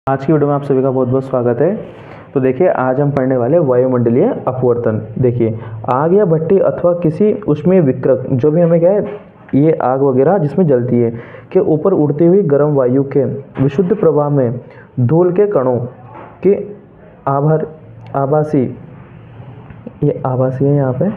आज की वीडियो में आप सभी का बहुत बहुत स्वागत है। तो देखिए, आज हम पढ़ने वाले वायुमंडलीय अपवर्तन। देखिए, आग या भट्टी अथवा किसी ऊष्मीय विकृत, जो भी हमें क्या है, ये आग वगैरह जिसमें जलती है, के ऊपर उड़ती हुई गर्म वायु के विशुद्ध प्रवाह में धूल के कणों के आभासी, ये आभासी है यहाँ पे,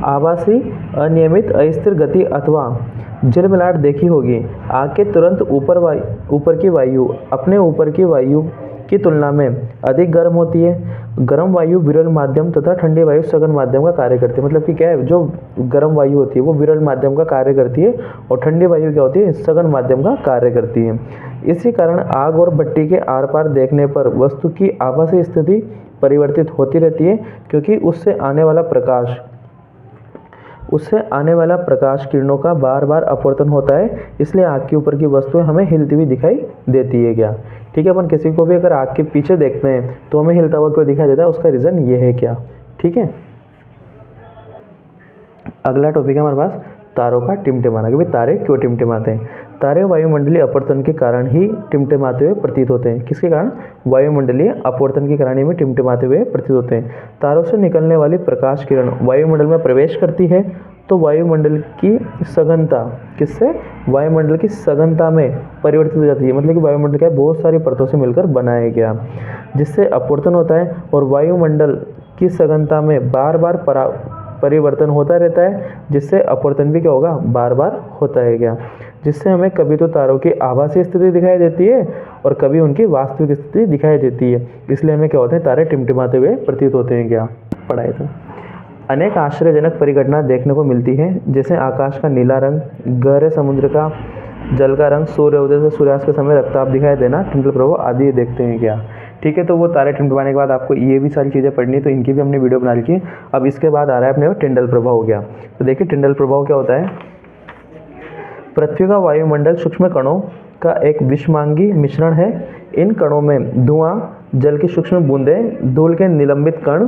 आभासी अनियमित अस्थिर गति अथवा झिलमिलाहट देखी होगी। आग के तुरंत ऊपर की वायु अपने ऊपर की वायु की तुलना में अधिक गर्म होती है। गर्म वायु विरल माध्यम तथा ठंडी वायु सघन माध्यम का कार्य करती है। मतलब कि क्या है, जो गर्म वायु होती है वो विरल माध्यम का कार्य करती है और ठंडी वायु क्या होती है, सघन माध्यम का कार्य करती है। इसी कारण आग और भट्टी के आर पार देखने पर वस्तु की आभासी स्थिति परिवर्तित होती रहती है, क्योंकि उससे आने वाला प्रकाश किरणों का बार बार अपवर्तन होता है। इसलिए आग के ऊपर की वस्तुएं हमें हिलती हुई दिखाई देती है। क्या ठीक है, अपन किसी को भी अगर आग के पीछे देखते हैं तो हमें हिलता हुआ क्यों दिखाई देता है, उसका रीज़न ये है। क्या ठीक है, अगला टॉपिक है हमारे पास तारों का टिमटिमाना, कि भाई तारे क्यों टिमटिमाते हैं। तारे वायुमंडलीय अपवर्तन के कारण ही टिमटिमाते हुए प्रतीत होते हैं। किसके कारण? वायुमंडलीय अपवर्तन के कारण ही टिमटिमाते हुए प्रतीत होते हैं। तारों से निकलने वाली प्रकाश किरण वायुमंडल में प्रवेश करती है तो वायुमंडल की सघनता किससे? वायुमंडल की सघनता में परिवर्तित हो जाती है। मतलब कि वायुमंडल क्या है, बहुत सारी परतों से मिलकर बनाया गया, जिससे अपवर्तन होता है और वायुमंडल की सघनता में बार बार परिवर्तन होता रहता है, जिससे अपवर्तन भी क्या होगा, बार बार होता है। क्या जिससे हमें कभी तो तारों की आभासी स्थिति दिखाई देती है और कभी उनकी वास्तविक स्थिति दिखाई देती है। इसलिए हमें क्या होते हैं, तारे टिमटिमाते हुए प्रतीत होते हैं। क्या पढ़ाए थे। अनेक आश्चर्यजनक परिघटना देखने को मिलती है, जैसे आकाश का नीला रंग, गहरे समुद्र का जल का रंग, सूर्योदय से सूर्यास्त के समय रक्तताप दिखाई देना, टिंडल प्रभाव आदि देखते हैं। क्या ठीक है, तो वो तारे टिमटिमाने के बाद आपको ये भी सारी चीज़ें पढ़नी है, तो इनकी भी हमने वीडियो बना ली है। अब इसके बाद आ रहा है अपने टिंडल प्रभाव हो गया। तो देखिए, टिंडल प्रभाव क्या होता है। पृथ्वी का वायुमंडल सूक्ष्म कणों का एक विषमांगी मिश्रण है। इन कणों में धुआं, जल की सूक्ष्म बूंदें, धूल के निलंबित कण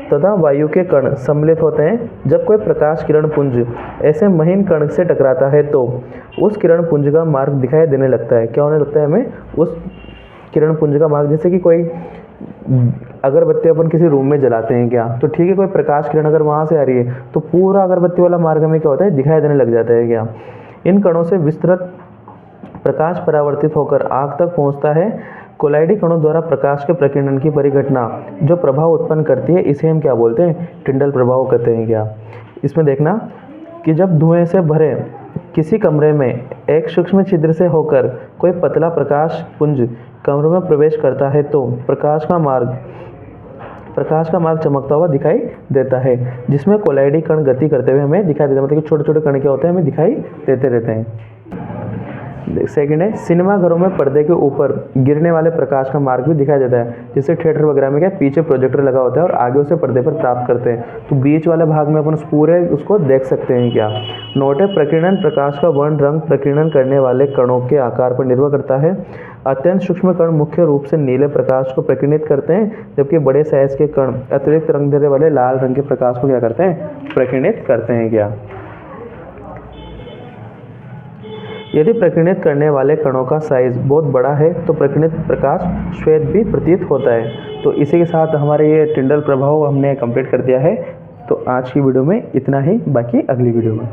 तथा वायु के कण सम्मिलित होते हैं। जब कोई प्रकाश किरण पुंज ऐसे महीन कण से टकराता है तो उस किरण पुंज का मार्ग दिखाई देने लगता है। क्या होने लगता है हमें? उस किरण पुंज का मार्ग, जैसे कि कोई अगरबत्ती अपन किसी रूम में जलाते हैं, क्या तो ठीक है, कोई प्रकाश किरण अगर वहाँ से आ रही है तो पूरा अगरबत्ती वाला मार्ग हमें क्या होता है, दिखाई देने लग जाता है। क्या इन कणों से विस्तृत प्रकाश परावर्तित होकर आग तक पहुँचता है। कोलाइडी कणों द्वारा प्रकाश के प्रकीर्णन की परिघटना जो प्रभाव उत्पन्न करती है, इसे हम क्या बोलते हैं, टिंडल प्रभाव कहते हैं। क्या इसमें देखना कि जब धुएं से भरे किसी कमरे में एक सूक्ष्म छिद्र से होकर कोई पतला प्रकाश पुंज कमरे में प्रवेश करता है तो प्रकाश का मार्ग चमकता हुआ दिखाई देता है, जिसमें कोलाइडी कण गति करते हुए हमें दिखाई देता है। मतलब कि छोटे छोटे कण क्या होते हैं, हमें दिखाई देते रहते हैं। सेकंड है, सिनेमा घरों में पर्दे के ऊपर गिरने वाले प्रकाश का मार्ग भी दिखाई देता है। जैसे थिएटर वगैरह में क्या पीछे प्रोजेक्टर लगा होता है और आगे उसे पर्दे पर प्राप्त करते हैं, तो बीच वाले भाग में अपन पूरे उसको देख सकते हैं। क्या नोट है, प्रकीर्णन प्रकाश का वर्ण रंग प्रकीर्णन करने वाले कणों के आकार पर निर्भर करता है। अत्यंत सूक्ष्म कण मुख्य रूप से नीले प्रकाश को प्रकीर्णित करते हैं, जबकि बड़े साइज के कण अतिरिक्त रंग देने वाले लाल रंग के प्रकाश को क्या करते हैं, प्रकीर्णित करते हैं। क्या यदि प्रकीर्णित करने वाले कणों का साइज बहुत बड़ा है तो प्रकीर्णित प्रकाश श्वेत भी प्रतीत होता है। तो इसी के साथ हमारे ये टिंडल प्रभाव हमने कंप्लीट कर दिया है। तो आज की वीडियो में इतना ही, बाकी अगली वीडियो में।